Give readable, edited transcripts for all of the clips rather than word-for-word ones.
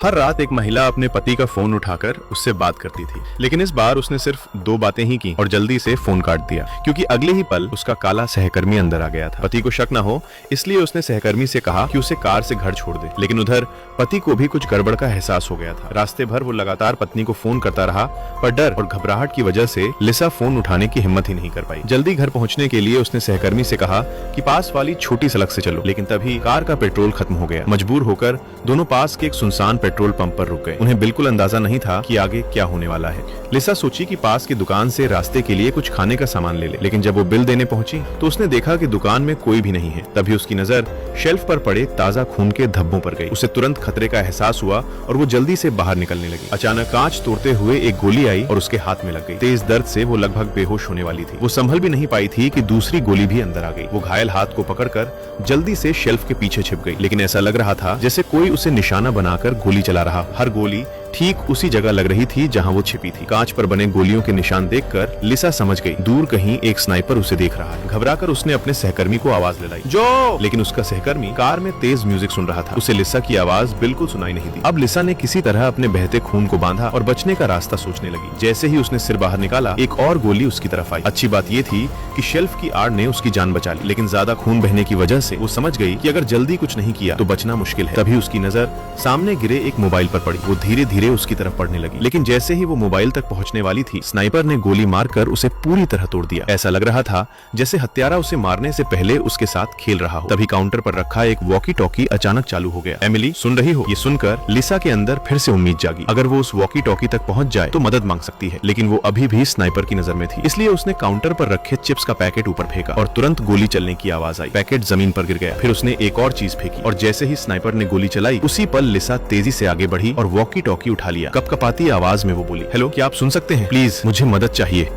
हर रात एक महिला अपने पति का फोन उठाकर उससे बात करती थी, लेकिन इस बार उसने सिर्फ 2 बातें ही की और जल्दी से फोन काट दिया, क्योंकि अगले ही पल उसका काला सहकर्मी अंदर आ गया था। पति को शक न हो इसलिए उसने सहकर्मी से कहा कि उसे कार से घर छोड़ दे, लेकिन उधर पति को भी कुछ गड़बड़ का एहसास हो गया था। रास्ते भर वो लगातार पत्नी को फोन करता रहा, पर डर और घबराहट की वजह से लिसा फोन उठाने की हिम्मत ही नहीं कर पाई। जल्दी घर पहुंचने के लिए उसने सहकर्मी से कहा कि पास वाली छोटी सड़क से चलो, लेकिन तभी कार का पेट्रोल खत्म हो गया। मजबूर होकर दोनों पास के एक सुनसान पेट्रोल पंप पर रुक गए। उन्हें बिल्कुल अंदाजा नहीं था कि आगे क्या होने वाला है। लिसा सोची कि पास की दुकान से रास्ते के लिए कुछ खाने का सामान ले ले, लेकिन जब वो बिल देने पहुंची तो उसने देखा कि दुकान में कोई भी नहीं है। तभी उसकी नजर शेल्फ पर पड़े ताजा खून के धब्बों पर गई। उसे तुरंत खतरे का एहसास हुआ और वो जल्दी से बाहर निकलने लगी। अचानक कांच तोड़ते हुए एक गोली आई और उसके हाथ में लग गई। तेज दर्द से वो लगभग बेहोश होने वाली थी। वो संभल भी नहीं पाई थी कि दूसरी गोली भी अंदर आ गई। वो घायल हाथ को पकड़कर जल्दी से शेल्फ के पीछे छिप गई, लेकिन ऐसा लग रहा था जैसे कोई उसे निशाना बनाकर गोली चला रहा। हर गोली ठीक उसी जगह लग रही थी जहां वो छिपी थी। कांच पर बने गोलियों के निशान देखकर लिसा समझ गई दूर कहीं एक स्नाइपर उसे देख रहा है। घबराकर उसने अपने सहकर्मी को आवाज दिलाई, जो, लेकिन उसका सहकर्मी कार में तेज म्यूजिक सुन रहा था। उसे लिसा की आवाज बिल्कुल सुनाई नहीं दी। अब लिसा ने किसी तरह अपने बहते खून को बांधा और बचने का रास्ता सोचने लगी। जैसे ही उसने सिर बाहर निकाला, एक और गोली उसकी तरफ आई। अच्छी बात ये थी कि शेल्फ की आड़ ने उसकी जान बचा ली, लेकिन ज्यादा खून बहने की वजह से वो समझ गई कि अगर जल्दी कुछ नहीं किया तो बचना मुश्किल है। तभी उसकी नजर सामने गिरे एक मोबाइल पर पड़ी। वो धीरे धीरे उसकी तरफ पड़ने लगी, लेकिन जैसे ही वो मोबाइल तक पहुंचने वाली थी, स्नाइपर ने गोली मारकर उसे पूरी तरह तोड़ दिया। ऐसा लग रहा था जैसे हत्यारा उसे मारने से पहले उसके साथ खेल रहा हो। तभी काउंटर पर रखा एक वॉकी टॉकी अचानक चालू हो गया। एमिली, सुन रही हो? ये सुनकर लिसा के अंदर फिर से उम्मीद जागी। अगर वो उस वॉकी टॉकी तक पहुंच जाए तो मदद मांग सकती है, लेकिन वो अभी भी स्नाइपर की नजर में थी। इसलिए उसने काउंटर पर रखे चिप्स का पैकेट ऊपर फेंका और तुरंत गोली चलने की आवाज आई। पैकेट जमीन पर गिर गया। फिर उसने एक और चीज फेंकी और जैसे ही स्नाइपर ने गोली चलाई, उसी पल लिसा तेजी से आगे बढ़ी और वॉकी टॉकी उठा लिया। कपकपाती आवाज में वो बोली, हेलो, क्या आप सुन सकते हैं? प्लीज, मुझे मदद चाहिए।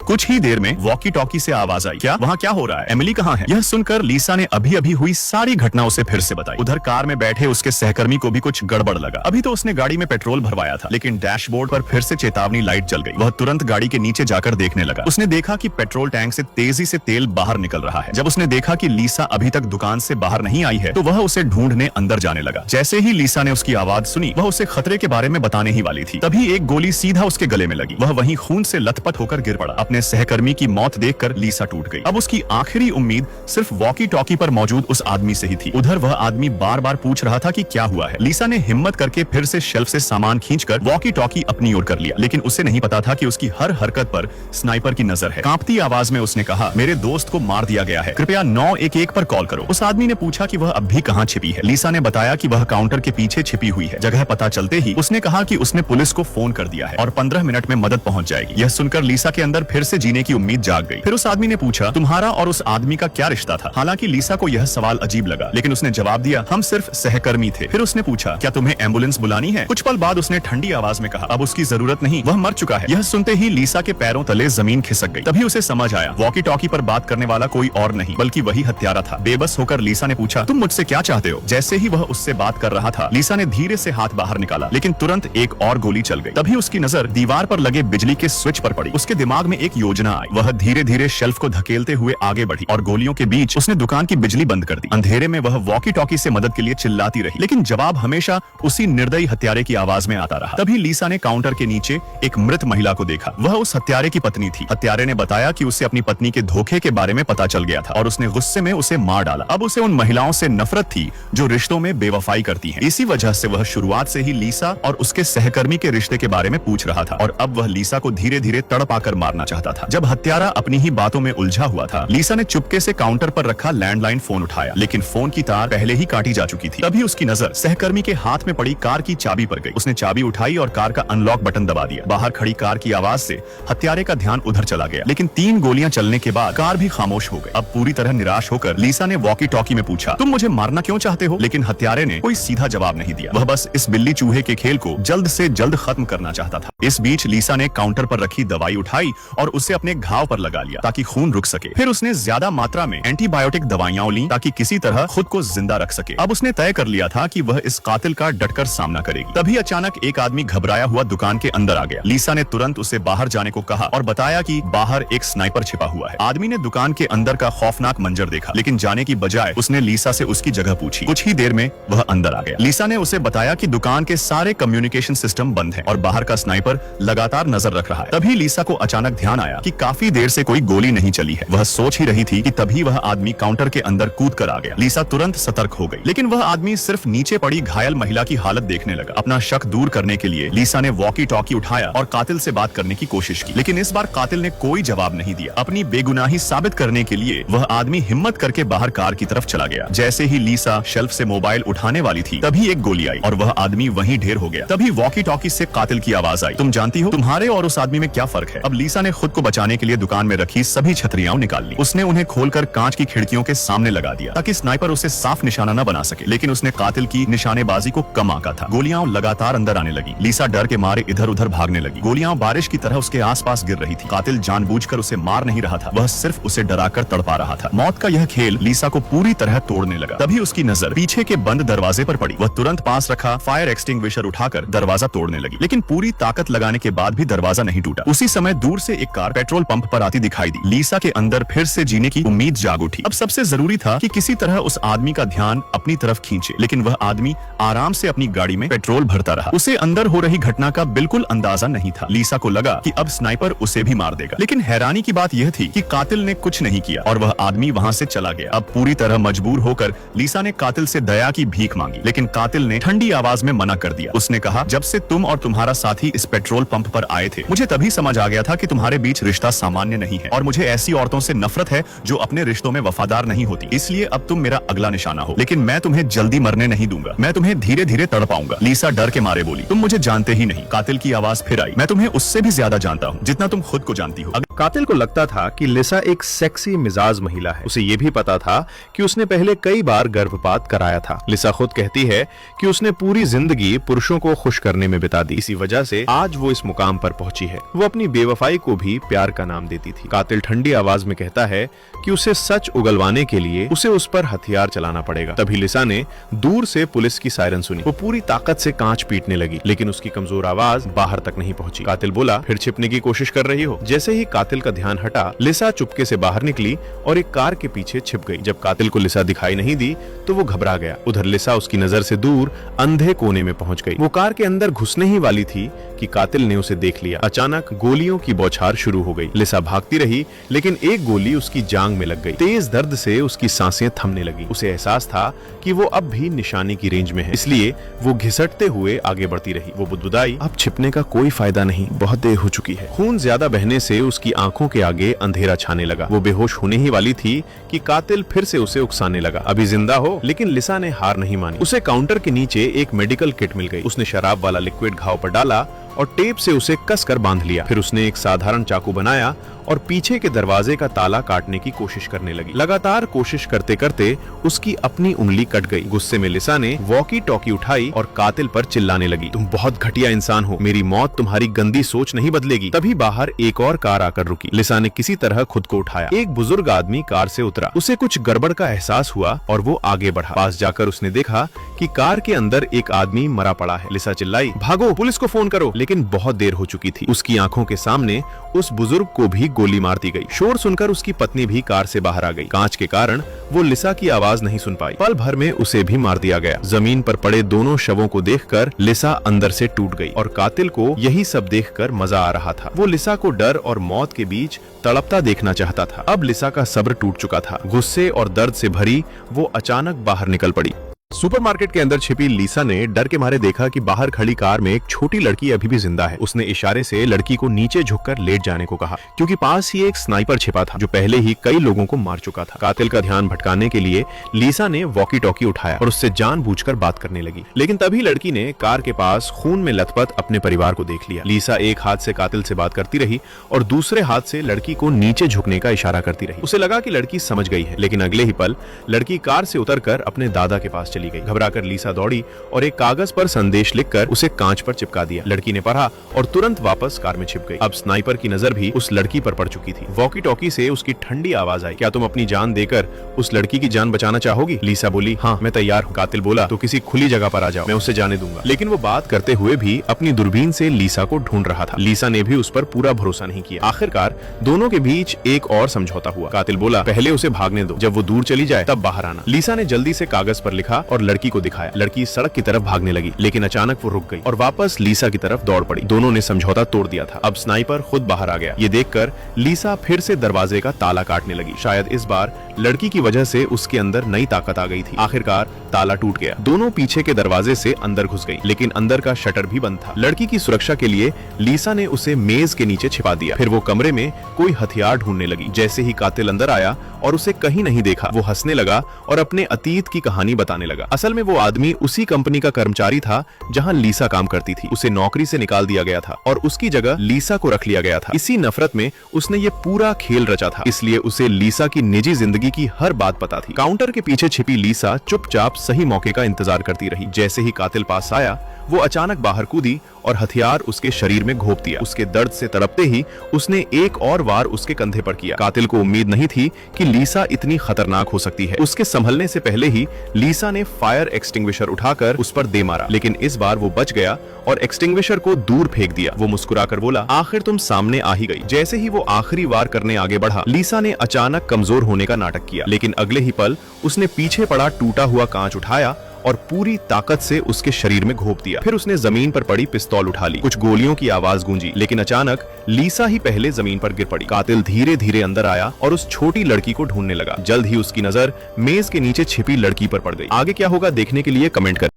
कुछ ही देर में वॉकी टॉकी से आवाज आई, क्या वहाँ क्या हो रहा है? एमिली कहाँ है? यह सुनकर लिसा ने अभी अभी हुई सारी घटना उसे फिर से बताई। उधर कार में बैठे उसके सहकर्मी को भी कुछ गड़बड़ लगा। अभी तो उसने गाड़ी में पेट्रोल भरवाया था, लेकिन डैशबोर्ड पर फिर से चेतावनी लाइट जल गई। वह तुरंत गाड़ी के नीचे जाकर देखने लगा। उसने देखा कि पेट्रोल टैंक से तेजी से तेल बाहर निकल रहा है। जब उसने देखा कि लिसा अभी तक दुकान से बाहर नहीं आई है, तो वह उसे ढूंढने अंदर जाने लगा। जैसे ही लिसा ने उसकी आवाज सुनी, वह उसे खतरे के बारे में बताने ही वाली थी। तभी एक गोली सीधा उसके गले में लगी। वह वहीं खून से लथपथ होकर गिर पड़ा। अपने सहकर्मी की मौत देखकर लिसा टूट गई। अब उसकी आखिरी उम्मीद सिर्फ वॉकी टॉकी पर मौजूद उस आदमी से ही थी। उधर वह आदमी बार बार पूछ रहा था कि क्या हुआ है। लिसा ने हिम्मत करके फिर से शेल्फ से सामान खींचकर वॉकी टॉकी अपनी ओर कर लिया, लेकिन उसे नहीं पता था कि उसकी हर हरकत पर स्नाइपर की नजर है। कांपती आवाज में उसने कहा, मेरे दोस्त को मार दिया गया है, कृपया 911 पर कॉल करो। उस आदमी ने पूछा कि वह अब भी कहाँ छिपी है। लिसा ने बताया कि वह काउंटर के पीछे छिपी हुई है। जगह पता चलते ही उसने कहा कि उसने पुलिस को फोन कर दिया है और 15 मिनट में मदद पहुंच जाएगी। यह सुनकर लिसा के अंदर फिर से जीने की उम्मीद जाग गई। फिर उस आदमी ने पूछा, तुम्हारा और उस आदमी का क्या रिश्ता था? हालांकि लिसा को यह सवाल अजीब लगा, लेकिन उसने जवाब दिया, हम सिर्फ सहकर्मी थे। फिर उसने पूछा, क्या तुम्हें एम्बुलेंस बुलानी है? कुछ पल बाद उसने ठंडी आवाज में कहा, अब उसकी जरूरत नहीं, वह मर चुका है। यह सुनते ही लिसा के पैरों तले जमीन खिसक गई। तभी उसे समझ आया, वॉकी टॉकी पर बात करने वाला कोई और नहीं बल्कि वही हत्यारा था। बेबस होकर लिसा ने पूछा, तुम मुझसे क्या चाहते हो? जैसे ही वह उससे बात कर रहा था, लिसा ने धीरे से हाथ बाहर निकाला, लेकिन तुरंत एक और गोली चल गई। तभी उसकी नजर दीवार पर लगे बिजली के स्विच पर पड़ी। उसके दिमाग में एक योजना आई। वह धीरे धीरे शेल्फ को धकेलते हुए आगे बढ़ी और गोलियों के बीच उसने दुकान की बिजली बंद कर दी। अंधेरे में वह वॉकी टॉकी से मदद के लिए चिल्लाती रही, लेकिन जवाब हमेशा उसी निर्दयी हत्यारे की आवाज में आता रहा। तभी लिसा ने काउंटर के नीचे एक मृत महिला को देखा। वह उस हत्यारे की पत्नी थी। हत्यारे ने बताया कि उसे अपनी पत्नी के धोखे के बारे में पता चल गया था और उसने गुस्से में उसे मार डाला। अब उसे उन महिलाओं से नफरत थी जो रिश्तों में बेवफाई करती हैं। इसी वजह से वह शुरुआत से ही लिसा और उसके सहकर्मी के रिश्ते के बारे में पूछ रहा था और अब वह लिसा को धीरे धीरे तड़पाकर मारना चाहता था। जब हत्यारा अपनी ही बातों में उलझा हुआ था, लिसा ने चुपके से काउंटर पर रखा लैंडलाइन फोन उठाया, लेकिन फोन की तार पहले ही काटी जा चुकी थी। तभी उसकी नजर सहकर्मी के हाथ में पड़ी कार की चाबी पर गई। उसने चाबी उठाई और कार का अनलॉक बटन दबा दिया। बाहर खड़ी कार की आवाज से हत्यारे का ध्यान उधर चला गया, लेकिन 3 गोलियां चलने के बाद कार भी खामोश हो गई। अब पूरी तरह निराश होकर लिसा ने वॉकी टॉकी में पूछा, तुम मुझे मारना क्यों चाहते हो? लेकिन हत्यारे ने कोई सीधा जवाब नहीं दिया। वह बस इस बिल्ली चूहे के खेल को जल्द से जल्द खत्म करना चाहता था। इस बीच लिसा ने काउंटर पर रखी दवाई उठाई और उसे अपने घाव पर लगा लिया ताकि खून रुक सके। फिर उसने ज्यादा मात्रा में एंटीबायोटिक दवाइयां ली ताकि किसी तरह खुद को जिंदा रख सके। अब उसने तय कर लिया था कि वह इस कातिल का डटकर सामना करेगी। तभी अचानक एक आदमी घबराया हुआ दुकान के अंदर आ गया। लीसा ने तुरंत उसे बाहर जाने को कहा और बताया कि बाहर एक स्नाइपर छिपा हुआ है। आदमी ने दुकान के अंदर का खौफनाक मंजर देखा, लेकिन जाने की बजाय उसने लीसा से उसकी जगह पूछी। कुछ ही देर में वह अंदर आ गया। लीसा ने उसे बताया कि दुकान के सारे कम्युनिकेशन सिस्टम बंद है और बाहर का स्नाइपर लगातार नजर रख रहा है। तभी लीसा को अचानक ध्यान आया कि काफी देर से कोई गोली नहीं चली है। वह सोच ही रही थी कि तभी वह आदमी काउंटर के अंदर कूद कर आ गया। लीसा तुरंत सतर्क हो गई, लेकिन वह आदमी सिर्फ नीचे पड़ी घायल महिला की हालत देखने लगा। अपना शक दूर करने के लिए लीसा ने वॉकी टॉकी उठाया और कातिल से बात करने की कोशिश की, लेकिन इस बार कातिल ने कोई जवाब नहीं दिया। अपनी बेगुनाही साबित करने के लिए वह आदमी हिम्मत करके बाहर कार की तरफ चला गया। जैसे ही लीसा शेल्फ से मोबाइल उठाने वाली थी, तभी एक गोली आई और वह आदमी वहीं ढेर हो गया। तभी वॉकी टॉकी से कातिल की आवाज आई, तुम जानती हो तुम्हारे और उस आदमी में क्या फर्क है? अब लीसा ने खुद को बचाने के लिए दुकान में रखी सभी छतरियां निकाल ली। उसने उन्हें खोलकर कांच की खिड़कियों के सामने लगा दिया ताकि स्नाइपर उसे साफ निशाना न बना सके, लेकिन उसने कातिल की निशानेबाजी को कम आंका था। गोलियां लगातार अंदर आने लगी। लीसा डर के मारे इधर उधर भागने लगी। गोलियां बारिश की तरह उसके आसपास गिर रही थी। कातिल जानबूझकर उसे मार नहीं रहा था, वह सिर्फ उसे डराकर तड़पा रहा था। मौत का यह खेल लीसा को पूरी तरह तोड़ने लगा। तभी उसकी नजर पीछे के बंद दरवाजे पर पड़ी। वह तुरंत पास रखा फायर एक्सटिंग्विशर उठाकर दरवाजा तोड़ने लगी, लेकिन पूरी ताकत लगाने के बाद भी दरवाजा नहीं टूटा। उसी समय दूर से एक कार पेट्रोल पंप पर आती दिखाई दी। लीसा के अंदर फिर से जीने की उम्मीद जाग उठी। अब सबसे जरूरी था कि किसी तरह उस आदमी का ध्यान अपनी तरफ खींचे, लेकिन वह आदमी आराम से अपनी गाड़ी में पेट्रोल भरता रहा। उसे अंदर हो रही घटना का बिल्कुल अंदाजा नहीं था। लीसा को लगा कि अब स्नाइपर उसे भी मार देगा, लेकिन हैरानी की बात यह थी कि कातिल ने कुछ नहीं किया और वह आदमी वहां से चला गया। अब पूरी तरह मजबूर होकर लीसा ने कातिल से दया की भीख मांगी, लेकिन कातिल ने ठंडी आवाज में मना कर दिया। उसने कहा, जब से तुम और तुम्हारा साथी इस पेट्रोल पंप पर आए थे, मुझे तभी समझ आ गया था कि तुम्हारे बीच रिश्ता सामान्य नहीं है और मुझे ऐसी औरतों से नफरत है जो अपने रिश्तों में वफादार नहीं होती। इसलिए अब तुम मेरा अगला निशाना हो, लेकिन मैं तुम्हें जल्दी मरने नहीं दूंगा। मैं तुम्हें धीरे धीरे तड़पाऊंगा। लीसा डर के मारे बोली, तुम मुझे जानते ही नहीं। कातिल की आवाज फिर आई, मैं तुम्हें उससे भी ज्यादा जानता हूँ जितना तुम खुद को जानती हो। कातिल को लगता था कि लिसा एक सेक्सी मिजाज महिला है। उसे ये भी पता था कि उसने पहले कई बार गर्भपात कराया था। लिसा खुद कहती है कि उसने पूरी जिंदगी पुरुषों को खुश करने में बिता दी। इसी वजह से आज वो इस मुकाम पर पहुंची है। वो अपनी बेवफाई को भी प्यार का नाम देती थी। कातिल ठंडी आवाज में कहता है कि उसे सच उगलवाने के लिए उसे उस पर हथियार चलाना पड़ेगा। तभी लिसा ने दूर से पुलिस की सायरन सुनी। वो पूरी ताकत से कांच पीटने लगी, लेकिन उसकी कमजोर आवाज बाहर तक नहीं पहुंची। कातिल बोला, फिर छिपने की कोशिश कर रही हो? जैसे ही कातिल का ध्यान हटा, लिसा चुपके से बाहर निकली और एक कार के पीछे छिप गई। जब कातिल को लिसा दिखाई नहीं दी तो वो घबरा गया। उधर लिसा उसकी नजर से दूर अंधे कोने में पहुंच गई। वो कार के अंदर घुसने ही वाली थी कि कातिल ने उसे देख लिया। अचानक गोलियों की बौछार शुरू हो गई। लिसा भागती रही, लेकिन एक गोली उसकी जांग में लग गई। तेज दर्द से उसकी सांसें थमने लगी। उसे एहसास था कि वो अब भी निशाने की रेंज में है, इसलिए वो घिसटते हुए आगे बढ़ती रही। वो बुदबुदाई, अब छिपने का कोई फायदा नहीं, बहुत देर हो चुकी है। खून ज्यादा बहने से उसकी आंखों के आगे अंधेरा छाने लगा। वो बेहोश होने ही वाली थी कि कातिल फिर से उसे उकसाने लगा, अभी जिंदा हो। लेकिन लिसा ने हार नहीं मानी। उसे काउंटर के नीचे एक मेडिकल किट मिल गई। उसने शराब वाला लिक्विड घाव पर डाला और टेप से उसे कसकर बांध लिया। फिर उसने एक साधारण चाकू बनाया और पीछे के दरवाजे का ताला काटने की कोशिश करने लगी। लगातार कोशिश करते करते उसकी अपनी उंगली कट गई। गुस्से में लिसा ने वॉकी टॉकी उठाई और कातिल पर चिल्लाने लगी, तुम बहुत घटिया इंसान हो, मेरी मौत तुम्हारी गंदी सोच नहीं बदलेगी। तभी बाहर एक और कार आकर रुकी। लिसा ने किसी तरह खुद को उठाया। एक बुजुर्ग आदमी कार से उतरा। उसे कुछ गड़बड़ का एहसास हुआ और वो आगे बढ़ा। पास जाकर उसने देखा कि कार के अंदर एक आदमी मरा पड़ा है। लिसा चिल्लाई, भागो, पुलिस को फोन करो। लेकिन बहुत देर हो चुकी थी। उसकी आंखों के सामने उस बुजुर्ग को भी गोली मार दी गई। शोर सुनकर उसकी पत्नी भी कार से बाहर आ गई। कांच के कारण वो लिसा की आवाज नहीं सुन पाई। पल भर में उसे भी मार दिया गया। जमीन पर पड़े दोनों शवों को देखकर लिसा अंदर से टूट गई और कातिल को यही सब देखकर मजा आ रहा था। वो लिसा को डर और मौत के बीच तड़पता देखना चाहता था। अब लिसा का सब्र टूट चुका था। गुस्से और दर्द से भरी वो अचानक बाहर निकल पड़ी। सुपरमार्केट के अंदर छिपी लिसा ने डर के मारे देखा कि बाहर खड़ी कार में एक छोटी लड़की अभी भी जिंदा है। उसने इशारे से लड़की को नीचे झुककर लेट जाने को कहा, क्योंकि पास ही एक स्नाइपर छिपा था जो पहले ही कई लोगों को मार चुका था। कातिल का ध्यान भटकाने के लिए लिसा ने वॉकी टॉकी उठाया और उससे जानबूझकर बात करने लगी। लेकिन तभी लड़की ने कार के पास खून में लथपथ अपने परिवार को देख लिया। लिसा एक हाथ से कातिल से बात करती रही और दूसरे हाथ से लड़की को नीचे झुकने का इशारा करती रही। उसे लगा कि लड़की समझ गई है, लेकिन अगले ही पल लड़की कार से उतरकर अपने दादा के पास चली चली गई। घबराकर लीसा दौड़ी और एक कागज पर संदेश लिखकर उसे कांच पर चिपका दिया। लड़की ने पढ़ा और तुरंत वापस कार में छिप गई। अब स्नाइपर की नजर भी उस लड़की पर पड़ चुकी थी। वॉकी टॉकी से उसकी ठंडी आवाज आई, क्या तुम अपनी जान देकर उस लड़की की जान बचाना चाहोगी? लीसा बोली, हाँ मैं तैयार हूँ। कातिल बोला, तो किसी खुली जगह पर आ जाओ, मैं उसे जाने दूंगा। लेकिन वो बात करते हुए भी अपनी दूरबीन से लीसा को ढूंढ रहा था। लीसा ने भी उस पर पूरा भरोसा नहीं किया। आखिरकार दोनों के बीच एक और समझौता हुआ। कातिल बोला, पहले उसे भागने दो, जब वो दूर चली जाए तब बाहर आना। लीसा ने जल्दी से कागज पर लिखा और लड़की को दिखाया। लड़की सड़क की तरफ भागने लगी, लेकिन अचानक वो रुक गई और वापस लीसा की तरफ दौड़ पड़ी। दोनों ने समझौता तोड़ दिया था। अब स्नाइपर खुद बाहर आ गया। ये देखकर लीसा फिर से दरवाजे का ताला काटने लगी। शायद इस बार लड़की की वजह से उसके अंदर नई ताकत आ गई थी। आखिरकार ताला टूट गया। दोनों पीछे के दरवाजे से अंदर घुस गई, लेकिन अंदर का शटर भी बंद था। लड़की की सुरक्षा के लिए लीसा ने उसे मेज के नीचे छिपा दिया। फिर वो कमरे में कोई हथियार ढूंढने लगी। जैसे ही कातिल अंदर आया और उसे कहीं नहीं देखा, वो हंसने लगा और अपने अतीत की कहानी बताने लगा। असल में वो आदमी उसी कंपनी का कर्मचारी था जहां लीसा काम करती थी। उसे नौकरी से निकाल दिया गया था और उसकी जगह लीसा को रख लिया गया था। इसी नफरत में उसने ये पूरा खेल रचा था, इसलिए उसे लीसा की निजी जिंदगी की हर बात पता थी। काउंटर के पीछे छिपी लीसा चुपचाप सही मौके का इंतजार करती रही। जैसे ही कातिल पास आया, वो अचानक बाहर कूदी और हथियार उसके शरीर में घोंप दिया। उसके दर्द से तड़पते ही उसने एक और वार उसके कंधे पर किया। कातिल को उम्मीद नहीं थी कि लीसा इतनी खतरनाक हो सकती है। उसके संभलने से पहले ही लीसा ने फायर एक्सटिंग्विशर उठाकर उस पर दे मारा, लेकिन इस बार वो बच गया और एक्सटिंग्विशर को दूर फेंक दिया। वो मुस्कुराकर बोला, आखिर तुम सामने आ ही गई। जैसे ही वो आखिरी वार करने आगे बढ़ा, लीसा ने अचानक कमजोर होने का नाटक किया, लेकिन अगले ही पल उसने पीछे पड़ा टूटा हुआ कांच उठाया और पूरी ताकत से उसके शरीर में घोंप दिया। फिर उसने जमीन पर पड़ी पिस्तौल उठा ली। कुछ गोलियों की आवाज गूंजी, लेकिन अचानक लीसा ही पहले जमीन पर गिर पड़ी। कातिल धीरे धीरे अंदर आया और उस छोटी लड़की को ढूंढने लगा। जल्द ही उसकी नजर मेज के नीचे छिपी लड़की पर पड़ गई। आगे क्या होगा देखने के लिए कमेंट करें।